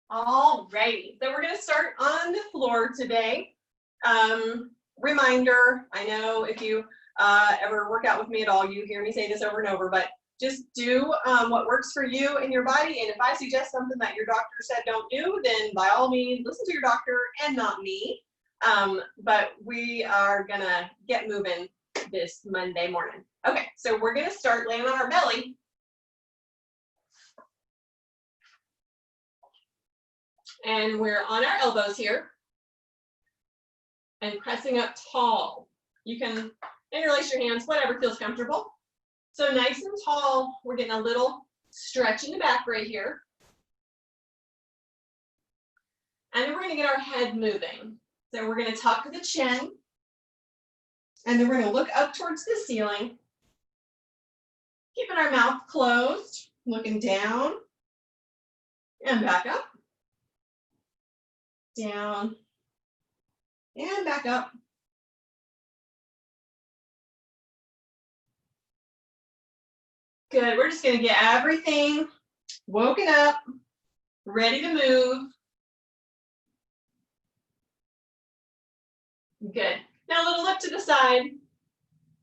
All righty, so we're going to start on the floor today. Reminder, I know if you ever work out with me at all, you hear me say this over and over, but just do what works for you and your body. And if I suggest something that your doctor said don't do, then by all means, listen to your doctor and not me. But we are going to get moving this Monday morning. Okay, so we're going to start laying on our belly. And we're on our elbows here and pressing up tall. You can interlace your hands, whatever feels comfortable. So nice and tall, we're getting a little stretch in the back right here. And then we're going to get our head moving. So we're going to tuck the chin. And then we're going to look up towards the ceiling. Keeping our mouth closed, looking down and back up. Down and back up. Good, we're just gonna get everything woken up, ready to move. Good, now a little look to the side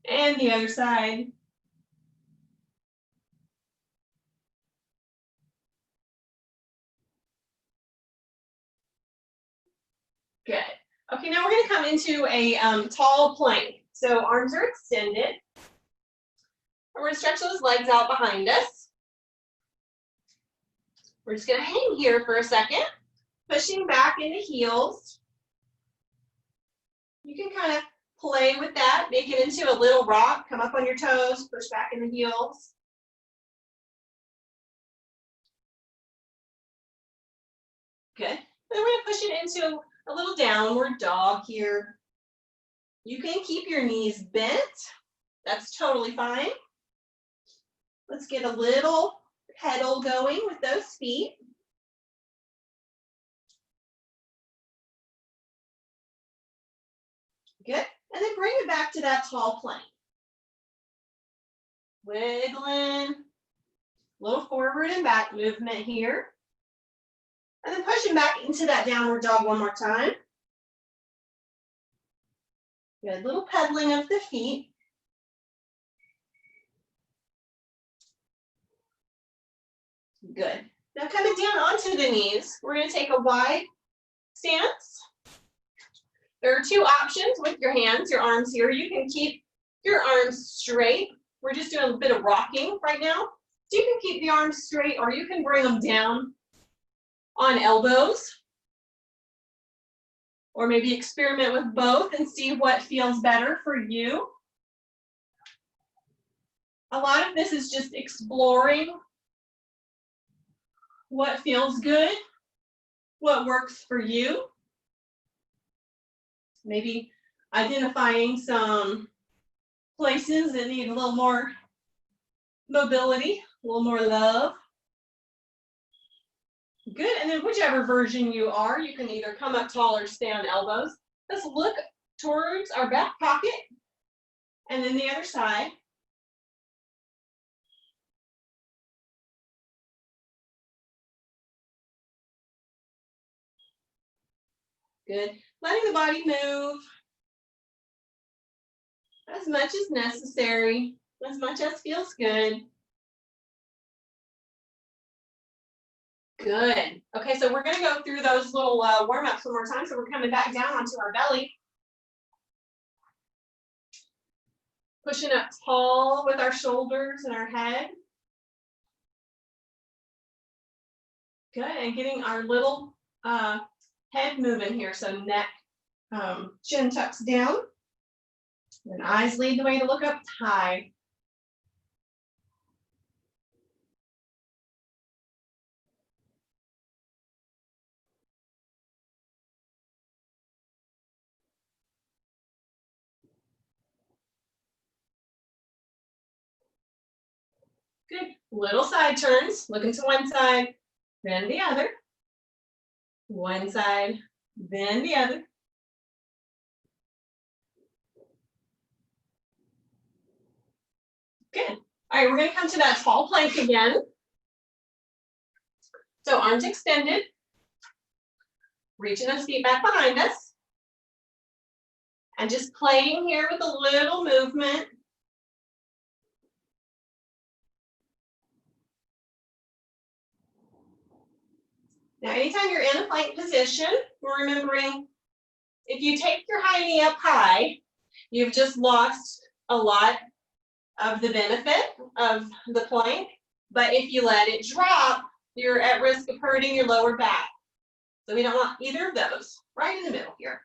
and the other side. Good. Okay, now we're going to come into a tall plank. So arms are extended. And we're going to stretch those legs out behind us. We're just going to hang here for a second, pushing back into heels. You can kind of play with that, make it into a little rock, come up on your toes, push back in the heels. Good. Then we're going to push it into a little downward dog here. You can keep your knees bent. That's totally fine. Let's get a little pedal going with those feet. Good. And then bring it back to that tall plank. Wiggling. A little forward and back movement here. And then pushing back into that downward dog one more time. Good, little pedaling of the feet. Good. Now coming down onto the knees, we're going to take a wide stance. There are two options with your hands, your arms here. You can keep your arms straight. We're just doing a bit of rocking right now. So you can keep the arms straight or you can bring them down on elbows, or maybe experiment with both and see what feels better for you. A lot of this is just exploring what feels good, what works for you. Maybe identifying some places that need a little more mobility, a little more love. Good, and then whichever version you are, you can either come up tall or stay on elbows. Let's look towards our back pocket, and then the other side. Good, letting the body move as much as necessary, as much as feels good. Good. Okay, so we're going to go through those little warm-ups one more time. So we're coming back down onto our belly. Pushing up tall with our shoulders and our head. Good, and getting our little head moving here. So neck, chin tucks down. And eyes lead the way to look up high. Good. Little side turns, looking to one side, then the other. One side, then the other. Good. All right, we're going to come to that tall plank again. So arms extended, Reaching those feet back behind us. And just playing here with a little movement. Now, anytime you're in a plank position, we're remembering if you take your high knee up high, you've just lost a lot of the benefit of the plank. But if you let it drop, you're at risk of hurting your lower back. So we don't want either of those. Right in the middle here.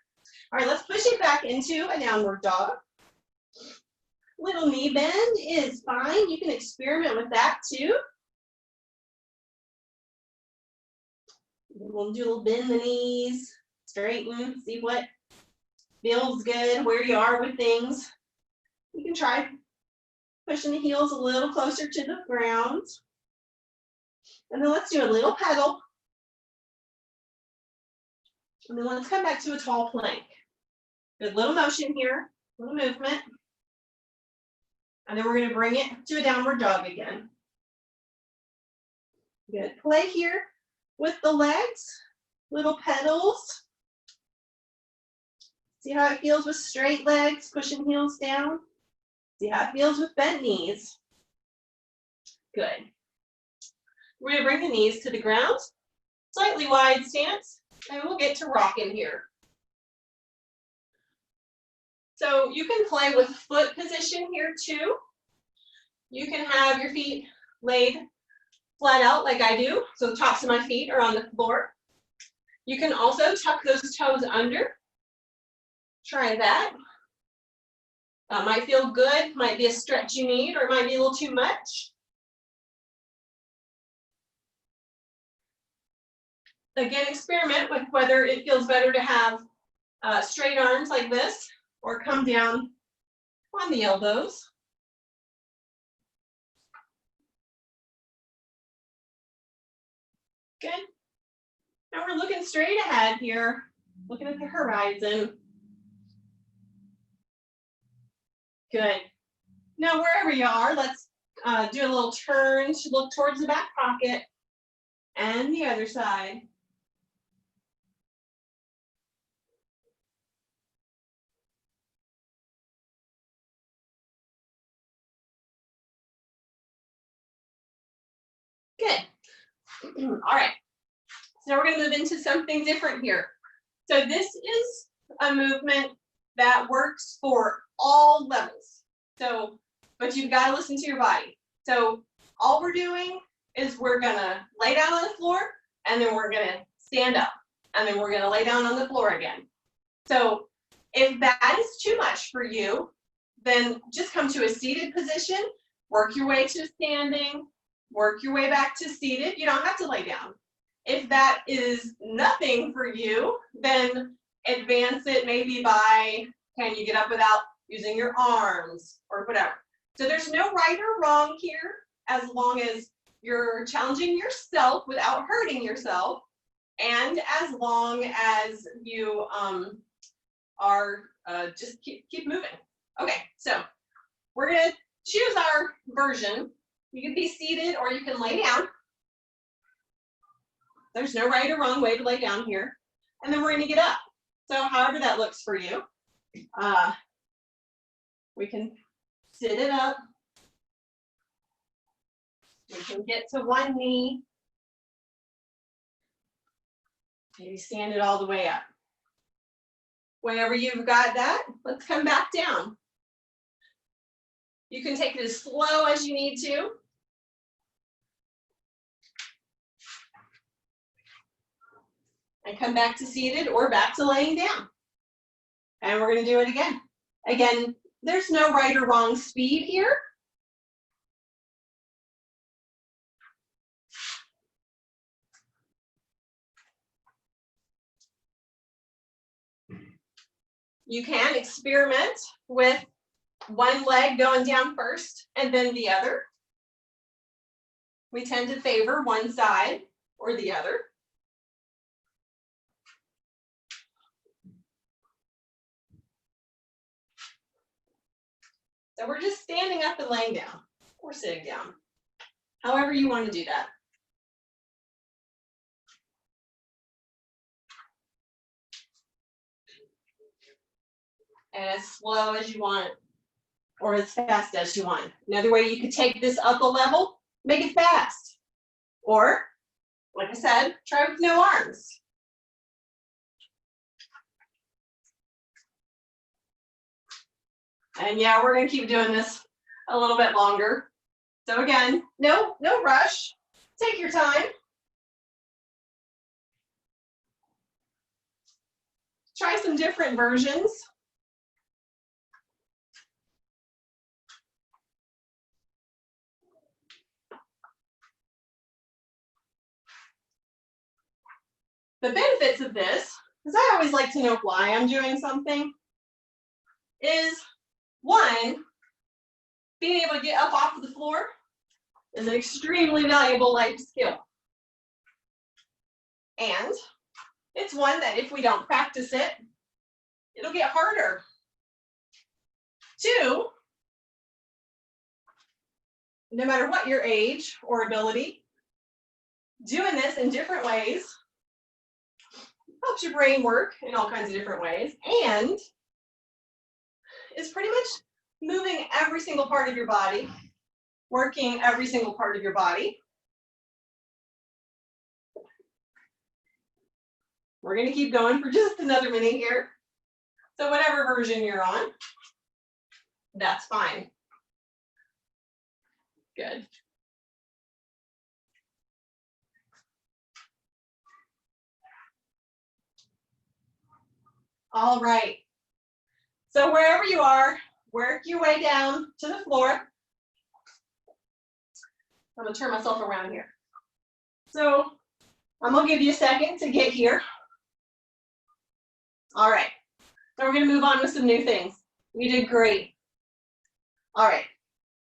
All right, let's push it back into a downward dog. Little knee bend is fine. You can experiment with that too. We'll do a little bend the knees, straighten, see what feels good, where you are with things. You can try pushing the heels a little closer to the ground. And then let's do a little pedal. And then let's come back to a tall plank. Good little motion here, little movement. And then we're going to bring it to a downward dog again. Good. Play here with the legs, little pedals. See how it feels with straight legs, pushing heels down. See how it feels with bent knees. Good. We're going to bring the knees to the ground, slightly wide stance, and we'll get to rocking here. So you can play with foot position here too. You can have your feet laid flat out like I do, so the tops of my feet are on the floor. You can also tuck those toes under. Try that. Might feel good, might be a stretch you need, or it might be a little too much. Again, experiment with whether it feels better to have straight arms like this or come down on the elbows. Good. Now we're looking straight ahead here, looking at the horizon. Good. Now wherever you are, let's do a little turn to look towards the back pocket and the other side. Good. All right. So now we're going to move into something different here. So this is a movement that works for all levels. So, but you've got to listen to your body. So all we're doing is we're going to lay down on the floor, and then we're going to stand up, and then we're going to lay down on the floor again. So if that is too much for you, then just come to a seated position, work your way to standing, work your way back to seated. You don't have to lay down. If that is nothing for you, then advance it maybe by, can you get up without using your arms or whatever. So there's no right or wrong here, as long as you're challenging yourself without hurting yourself, and as long as you are just keep moving. Okay, so we're gonna choose our version. You can be seated or you can lay down. There's no right or wrong way to lay down here. And then we're going to get up. So however that looks for you. We can sit it up. We can get to one knee. Maybe stand it all the way up. Whenever you've got that, let's come back down. You can take it as slow as you need to. And come back to seated or back to laying down. And we're going to do it again. Again, there's no right or wrong speed here. You can experiment with one leg going down first and then the other. We tend to favor one side or the other. So we're just standing up and laying down or sitting down, however you want to do that. and as slow as you want, or as fast as you want. Another way you could take this up a level, make it fast. Or, like I said, try with no arms. And yeah, we're gonna keep doing this a little bit longer. So again, no rush. Take your time. Try some different versions. The benefits of this, because I always like to know why I'm doing something, is one, being able to get up off of the floor is an extremely valuable life skill. And it's one that if we don't practice it, it'll get harder. Two, no matter what your age or ability, doing this in different ways helps your brain work in all kinds of different ways, and is pretty much moving every single part of your body, working every single part of your body. We're going to keep going for just another minute here. So whatever version you're on, that's fine. Good. All right. So wherever you are, work your way down to the floor. I'm going to turn myself around here. So I'm going to give you a second to get here. All right. So we're going to move on with some new things. You did great. All right.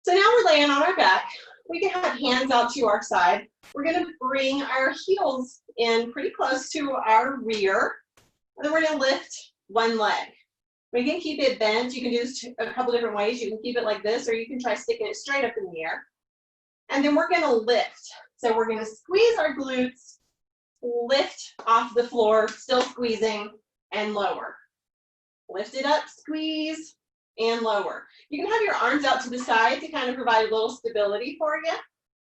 So now we're laying on our back. We can have hands out to our side. We're going to bring our heels in pretty close to our rear. And then we're going to lift one leg. We can keep it bent. You can do this a couple different ways. You can keep it like this, or you can try sticking it straight up in the air. And then we're going to lift. So we're going to squeeze our glutes, lift off the floor, still squeezing, and lower. Lift it up, squeeze, and lower. You can have your arms out to the side to kind of provide a little stability for you.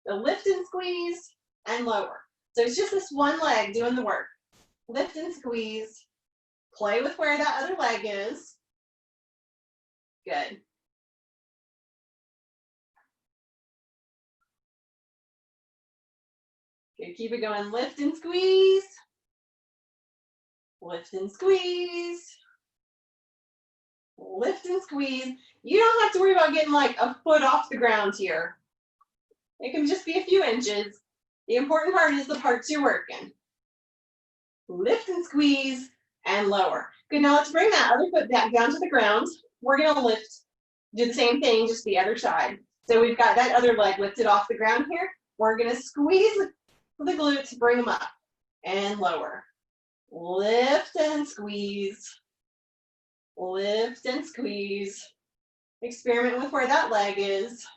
So lift and squeeze, and lower. So it's just this one leg doing the work. Lift and squeeze. Play with where that other leg is. Good. Good, keep it going. Lift and squeeze. Lift and squeeze. Lift and squeeze. You don't have to worry about getting like a foot off the ground here. It can just be a few inches. The important part is the parts you're working. Lift and squeeze and lower. Good, now let's bring that other foot back down to the ground. We're gonna lift, do the same thing, just the other side. So we've got that other leg lifted off the ground here. We're gonna squeeze the glutes, bring them up and lower. Lift and squeeze. Lift and squeeze. Experiment with where that leg is.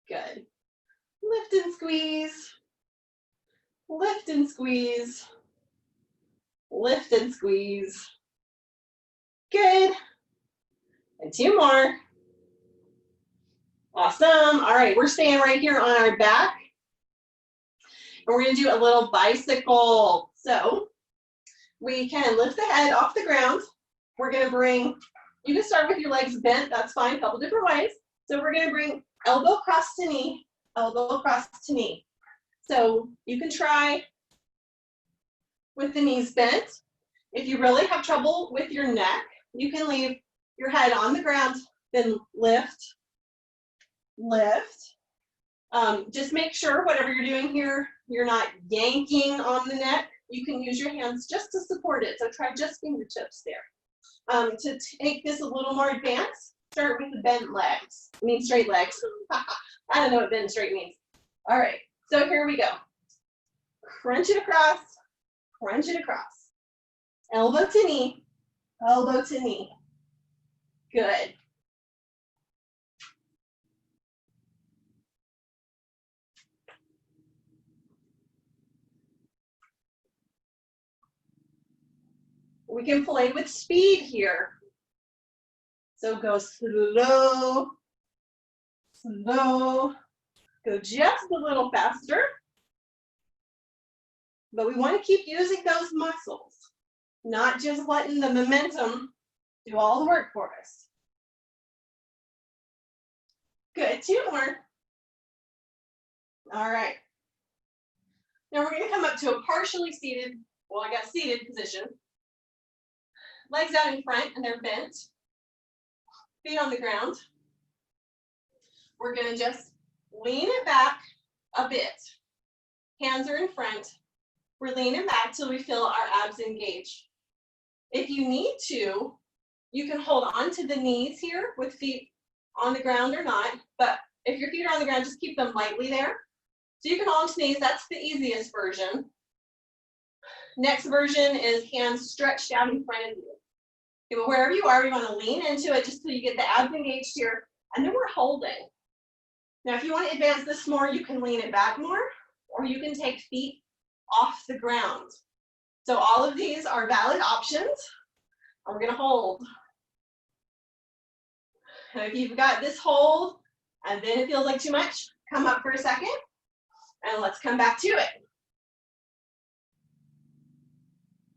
Good. Lift and squeeze. Lift and squeeze. Lift and squeeze. Good. And two more. Awesome. All right, we're staying right here on our back. And we're going to do a little bicycle. So we can lift the head off the ground. We're going to bring, you can start with your legs bent. That's fine, a couple different ways. So we're going to bring elbow across to knee, elbow across to knee. So you can try with the knees bent. If you really have trouble with your neck, you can leave your head on the ground, then lift, lift. Just make sure whatever you're doing here, you're not yanking on the neck. You can use your hands just to support it. So try just fingertips there. To take this a little more advanced, start with the bent legs. I mean straight legs. I don't know what bent straight means. All right, so here we go. Crunch it across, crunch it across. Elbow to knee, elbow to knee. Good. We can play with speed here. So go slow, slow, go just a little faster. But we want to keep using those muscles, not just letting the momentum do all the work for us. Good, 2 more. All right. Now we're going to come up to a partially seated, well, I got seated position. Legs out in front and they're bent. Feet on the ground. We're going to just lean it back a bit. Hands are in front. We're leaning back till we feel our abs engage. If you need to, you can hold on to the knees here with feet on the ground or not, but if your feet are on the ground, just keep them lightly there. So you can hold on to knees, that's the easiest version. Next version is hands stretched out in front of you. Okay, but wherever you are, you want to lean into it just so you get the abs engaged here, and then we're holding. Now, if you want to advance this more, you can lean it back more, or you can take feet off the ground. So all of these are valid options. We're going to hold. Now, if you've got this hold, and then it feels like too much, come up for a second, and let's come back to it.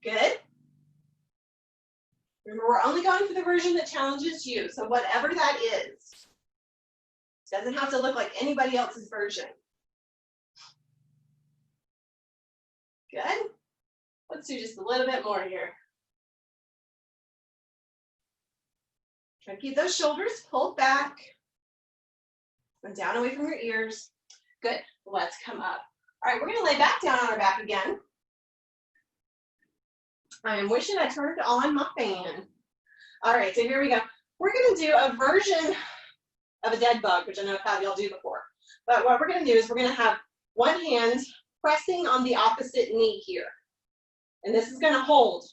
Good. Remember, we're only going for the version that challenges you, so whatever that is. Doesn't have to look like anybody else's version. Good. Let's do just a little bit more here. Try to keep those shoulders pulled back and down away from your ears. Good. Let's come up. All right, we're going to lay back down on our back again. I am wishing I turned on my fan. All right, so here we go. We're going to do a version of a dead bug, which I know I've had y'all do before. But what we're going to do is we're going to have one hand pressing on the opposite knee here. And this is going to hold.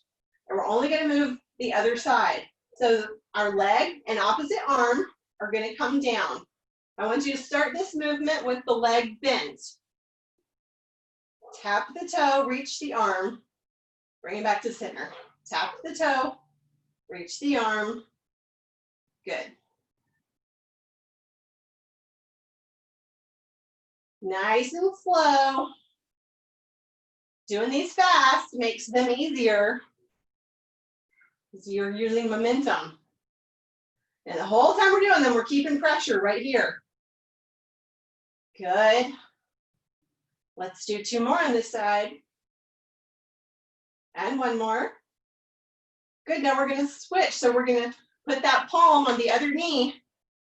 And we're only going to move the other side. So our leg and opposite arm are going to come down. I want you to start this movement with the leg bent. Tap the toe, reach the arm. Bring it back to center. Tap the toe, reach the arm. Good. Nice and slow. Doing these fast makes them easier because you're using momentum. And the whole time we're doing them, we're keeping pressure right here. Good. Let's do 2 more on this side. And 1 more. Good, now we're going to switch. So we're going to put that palm on the other knee,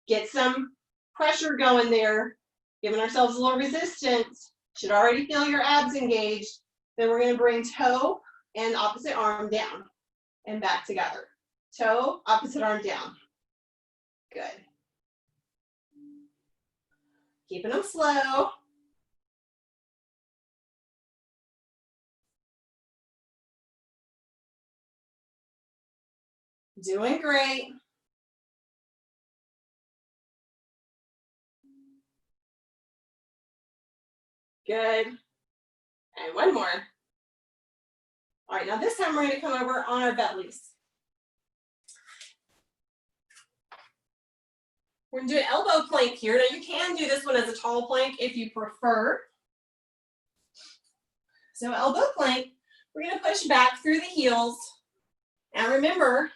get some pressure going there, giving ourselves a little resistance. Should already feel your abs engaged. Then we're going to bring toe and opposite arm down and back together. Toe, opposite arm down. Good. Keeping them slow. Doing great. Good. And 1 more. All right, now this time we're going to come over on our bellies. We're going to do an elbow plank here. Now you can do this one as a tall plank if you prefer. So elbow plank, we're going to push back through the heels. And remember,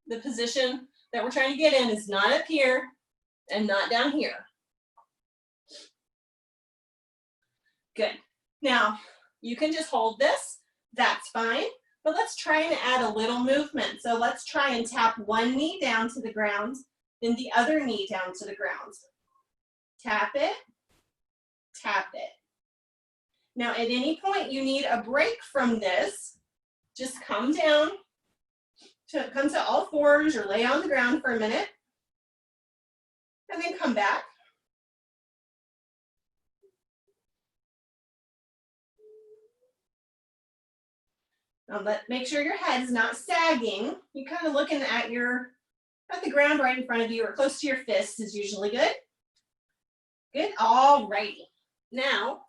the position that we're trying to get in is not up here and not down here. Good. Now, you can just hold this. That's fine. But let's try and add a little movement. So let's try and tap one knee down to the ground, then the other knee down to the ground. Tap it, tap it. Now, at any point you need a break from this, just come down, come to all fours or lay on the ground for a minute, and then come back. Now make sure your head is not sagging. You're kind of looking at the ground right in front of you or close to your fist is usually good. Good, all righty. Now,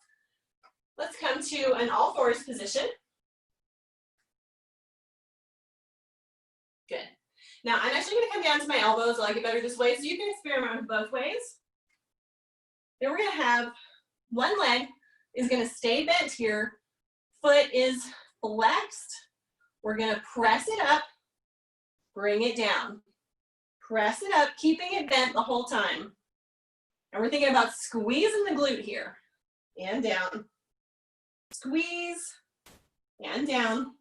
let's come to an all fours position. Now I'm actually gonna come down to my elbows. I like it better this way, so you can experiment with both ways. Then we're gonna have one leg is gonna stay bent here. Foot is flexed. We're gonna press it up, bring it down. Press it up, keeping it bent the whole time. And we're thinking about squeezing the glute here. And down. Squeeze, and down.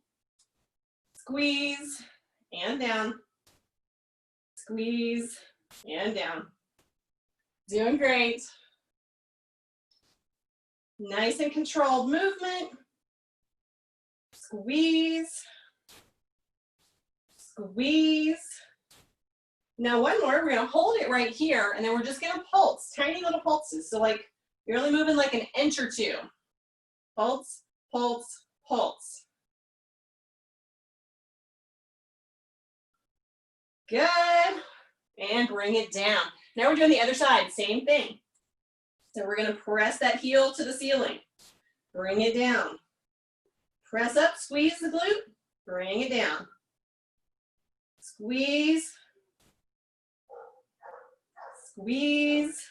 Squeeze, and down. Squeeze, and down. Doing great. Nice and controlled movement. Squeeze. Squeeze. Now one more, we're gonna hold it right here, and then we're just gonna pulse, tiny little pulses. So like, you're only moving like an inch or two. Pulse, pulse, pulse. Good. And bring it down. Now we're doing the other side, same thing. So we're gonna press that heel to the ceiling. Bring it down. Press up, squeeze the glute, bring it down. Squeeze. Squeeze.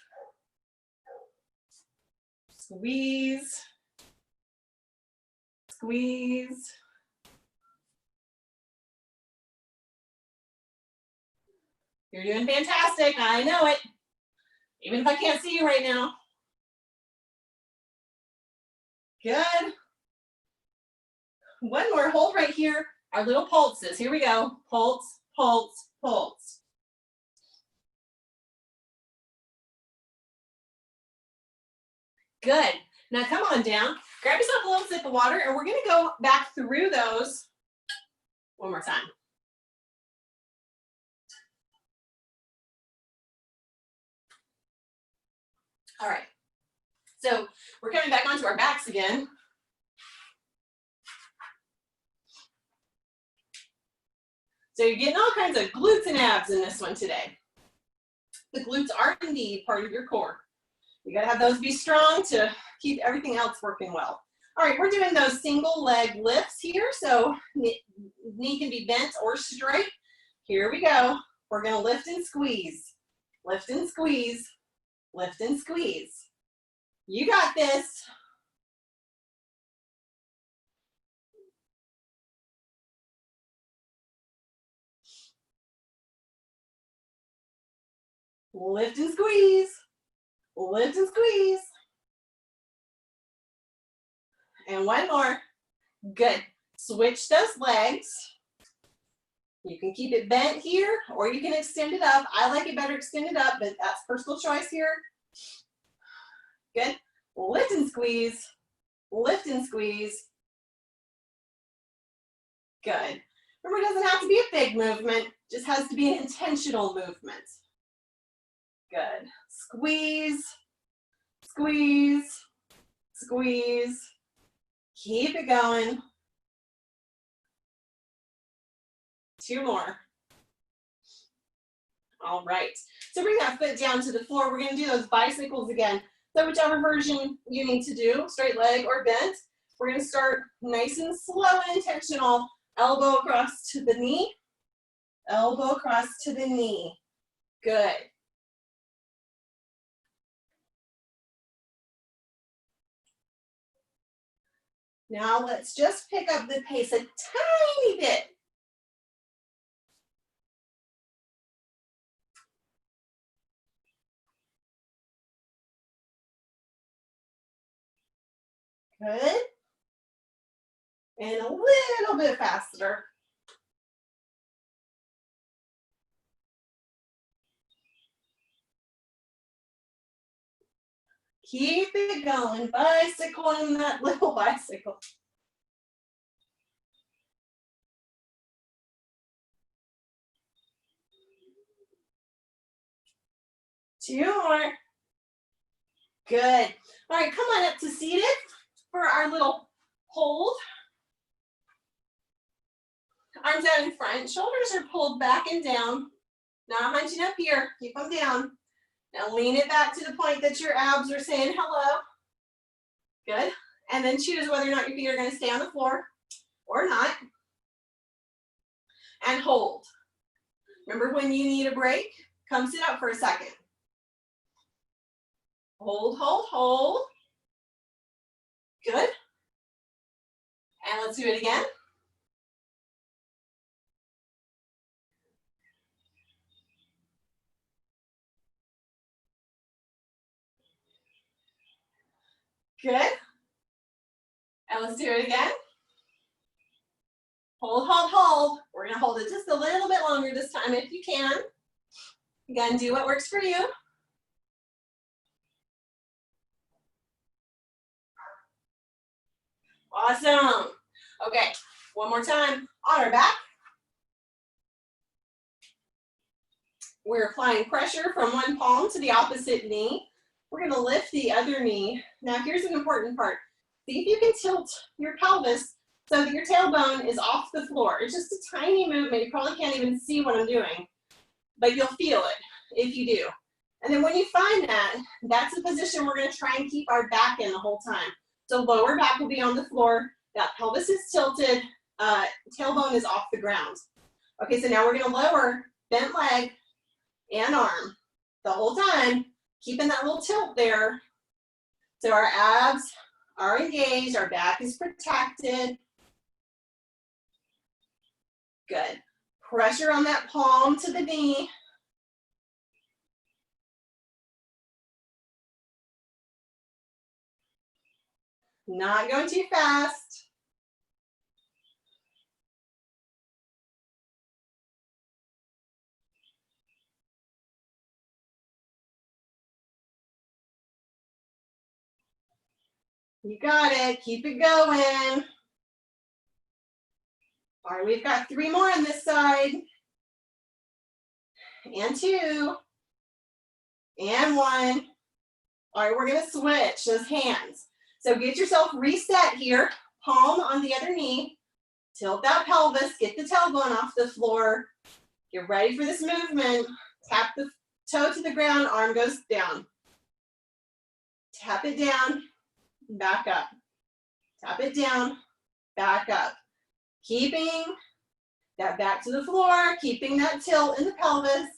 Squeeze. Squeeze. You're doing fantastic. I know it. Even if I can't see you right now. Good. One more. Hold right here. Our little pulses. Here we go. Pulse, pulse, pulse. Good. Now come on down. Grab yourself a little sip of water, and we're going to go back through those one more time. All right. So we're coming back onto our backs again. So you're getting all kinds of glutes and abs in this one today. The glutes are indeed part of your core. You gotta have those be strong to keep everything else working well. All right, we're doing those single leg lifts here. So knee can be bent or straight. Here we go. We're gonna lift and squeeze. Lift and squeeze. Lift and squeeze. You got this. Lift and squeeze. Lift and squeeze. And one more. Good. Switch those legs. You can keep it bent here, or you can extend it up. I like it better extended up, but that's personal choice here. Good. Lift and squeeze. Lift and squeeze. Good. Remember, it doesn't have to be a big movement. It just has to be an intentional movement. Good. Squeeze, squeeze, squeeze. Keep it going. Two more. All right. So bring that foot down to the floor. We're going to do those bicycles again. So whichever version you need to do, straight leg or bent, we're going to start nice and slow and intentional. Elbow across to the knee. Elbow across to the knee. Good. Now let's just pick up the pace a tiny bit. Good. And a little bit faster. Keep it going, bicycling that little bicycle. Two more. Good. All right, come on up to seated for our little hold. Arms out in front, shoulders are pulled back and down. Not hunching up here, keep them down. Now lean it back to the point that your abs are saying hello. Good. And then choose whether or not your feet are going to stay on the floor or not. And hold. Remember, when you need a break, come sit up for a second. Hold, hold, hold. Good. And let's do it again. Good. And let's do it again. Hold, hold, hold. We're gonna hold it just a little bit longer this time if you can. Again, do what works for you. Awesome. Okay, one more time. On our back. We're applying pressure from one palm to the opposite knee. We're gonna lift the other knee. Now here's an important part. See if you can tilt your pelvis so that your tailbone is off the floor. It's just a tiny movement. You probably can't even see what I'm doing, but you'll feel it if you do. And then when you find that, that's the position we're gonna try and keep our back in the whole time. So lower back will be on the floor, that pelvis is tilted, tailbone is off the ground. Okay, so now we're gonna lower, bent leg and arm the whole time, keeping that little tilt there. So our abs are engaged, our back is protected. Good. Pressure on that palm to the knee. Not going too fast. You got it. Keep it going. All right, we've got 3 more on this side. And 2. And 1. All right, we're gonna switch those hands. So get yourself reset here. Palm on the other knee. Tilt that pelvis, get the tailbone off the floor. Get ready for this movement. Tap the toe to the ground, arm goes down. Tap it down, back up. Tap it down, back up. Keeping that back to the floor, keeping that tilt in the pelvis.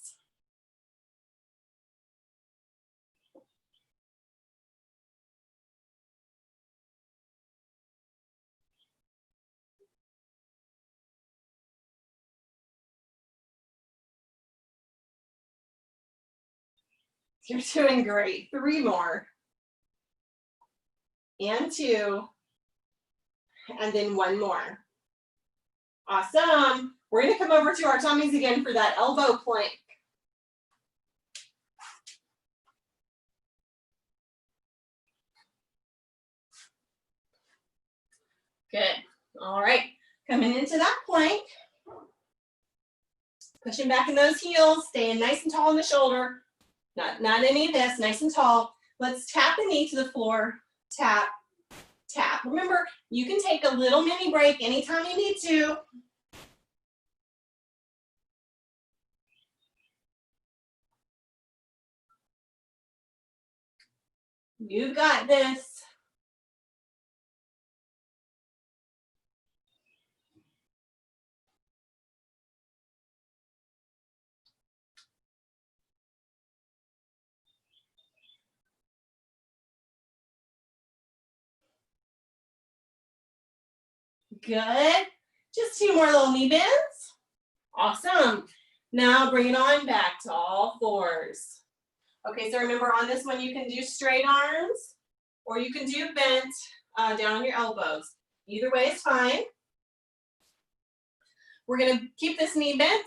You're doing great. 3 more. And 2. And then 1 more. Awesome. We're gonna come over to our tummies again for that elbow plank. Good. All right. Coming into that plank. Pushing back in those heels, staying nice and tall in the shoulder. Not any of this, nice and tall. Let's tap the knee to the floor. Tap, tap. Remember, you can take a little mini break anytime you need to. You got this. Good. Just 2 more little knee bends. Awesome. Now bring it on back to all 4s. Okay, so remember on this one you can do straight arms or you can do bent down on your elbows. Either way is fine. We're gonna keep this knee bent.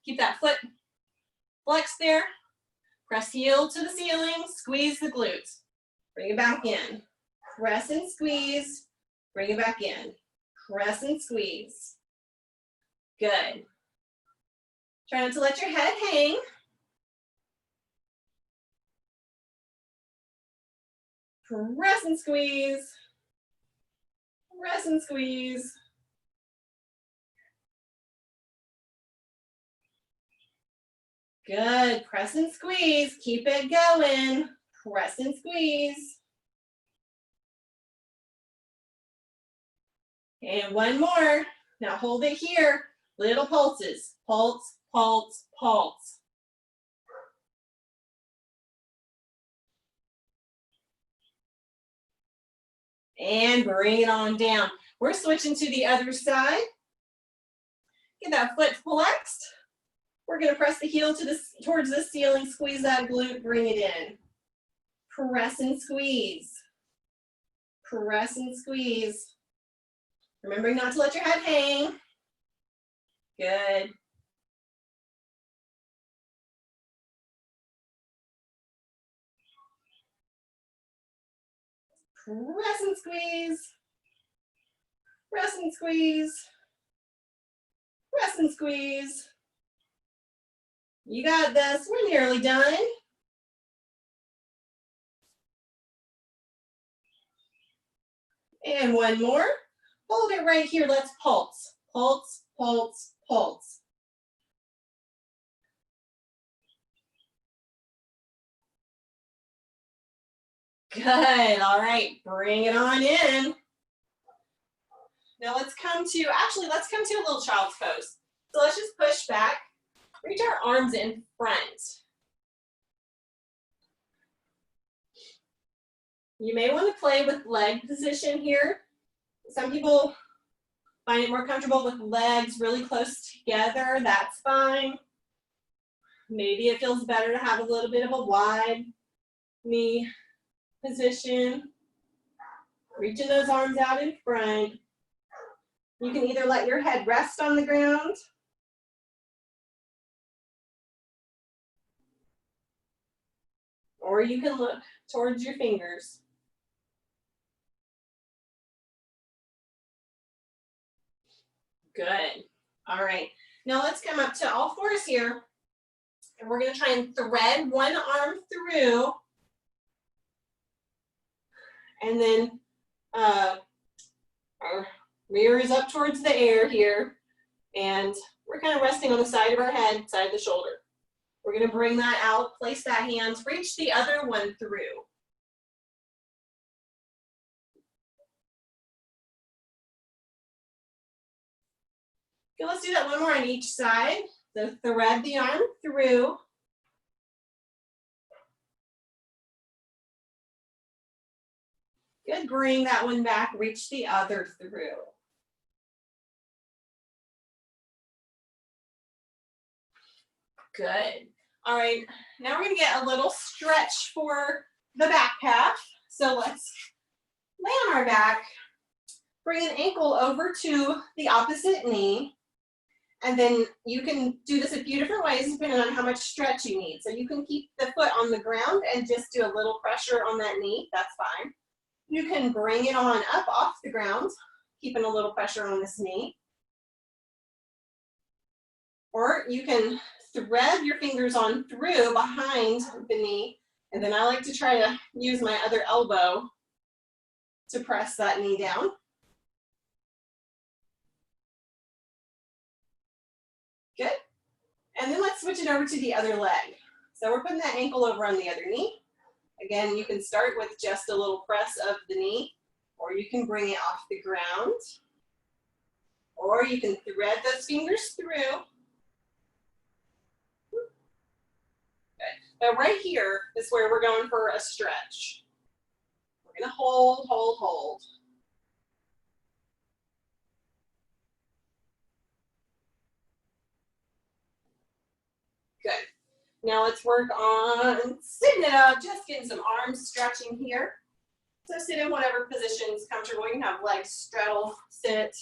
Keep that foot flexed there. Press heel to the ceiling, squeeze the glutes. Bring it back in. Press and squeeze, bring it back in. Press and squeeze. Good. Try not to let your head hang. Press and squeeze. Press and squeeze. Good. Press and squeeze. Keep it going. Press and squeeze. And 1 more. Now hold it here. Little pulses. Pulse, pulse, pulse. And bring it on down. We're switching to the other side. Get that foot flexed. We're going to press the heel towards the ceiling, squeeze that glute, bring it in. Press and squeeze. Press and squeeze. Remembering not to let your head hang. Good. Press and squeeze. Press and squeeze. Press and squeeze. You got this. We're nearly done. And one more. Hold it right here. Let's pulse. Pulse, pulse, pulse. Good. All right. Bring it on in. Now let's come to a little child's pose. So let's just push back. Reach our arms in front. You may want to play with leg position here. Some people find it more comfortable with legs really close together. That's fine. Maybe it feels better to have a little bit of a wide knee position. Reaching those arms out in front. You can either let your head rest on the ground or you can look towards your fingers. Good. All right. Now let's come up to all fours here. And we're going to try and thread one arm through. And then our rear is up towards the air here. And we're kind of resting on the side of our head, side of the shoulder. We're going to bring that out, place that hand, reach the other one through. Okay, let's do that one more on each side. So thread the arm through. Good, bring that one back, reach the other through. Good. All right, now we're gonna get a little stretch for the back half. So let's lay on our back, bring an ankle over to the opposite knee. And then you can do this a few different ways depending on how much stretch you need. So you can keep the foot on the ground and just do a little pressure on that knee, that's fine. You can bring it on up off the ground, keeping a little pressure on this knee. Or you can thread your fingers on through behind the knee. And then I like to try to use my other elbow to press that knee down. Good. And then let's switch it over to the other leg. So we're putting that ankle over on the other knee. Again, you can start with just a little press of the knee, or you can bring it off the ground, or you can thread those fingers through. Good. But right here is where we're going for a stretch. We're going to hold, hold, hold. Good. Now let's work on sitting it up, just getting some arm stretching here. So sit in whatever position is comfortable. You can have legs straddle, sit,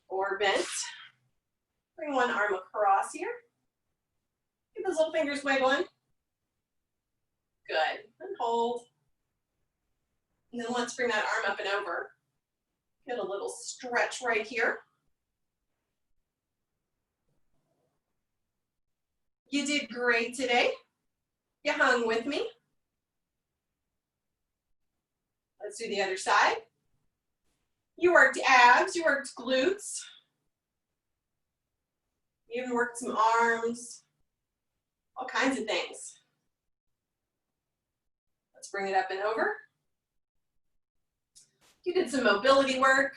or bent. Bring one arm across here. Get those little fingers wiggling. Good. And hold. And then let's bring that arm up and over. Get a little stretch right here. You did great today. You hung with me. Let's do the other side. You worked abs, you worked glutes. You even worked some arms, all kinds of things. Let's bring it up and over. You did some mobility work.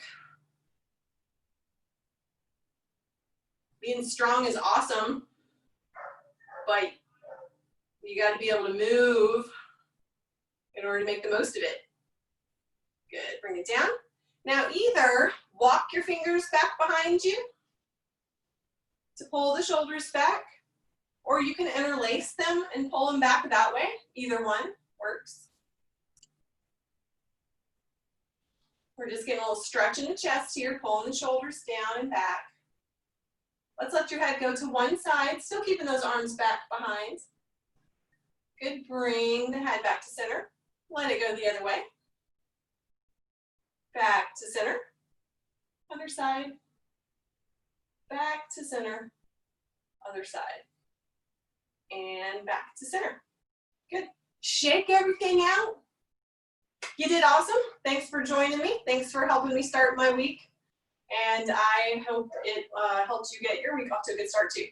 Being strong is awesome, but you got to be able to move in order to make the most of it. Good, bring it down. Now either walk your fingers back behind you to pull the shoulders back, or you can interlace them and pull them back that way. Either one works. We're just getting a little stretch in the chest here, pulling the shoulders down and back. Let's let your head go to one side, still keeping those arms back behind. Good, bring the head back to center. Let it go the other way. Back to center. Other side. Back to center. Other side. And back to center. Good. Shake everything out. You did awesome. Thanks for joining me. Thanks for helping me start my week. And I hope it helps you get your week off to a good start too.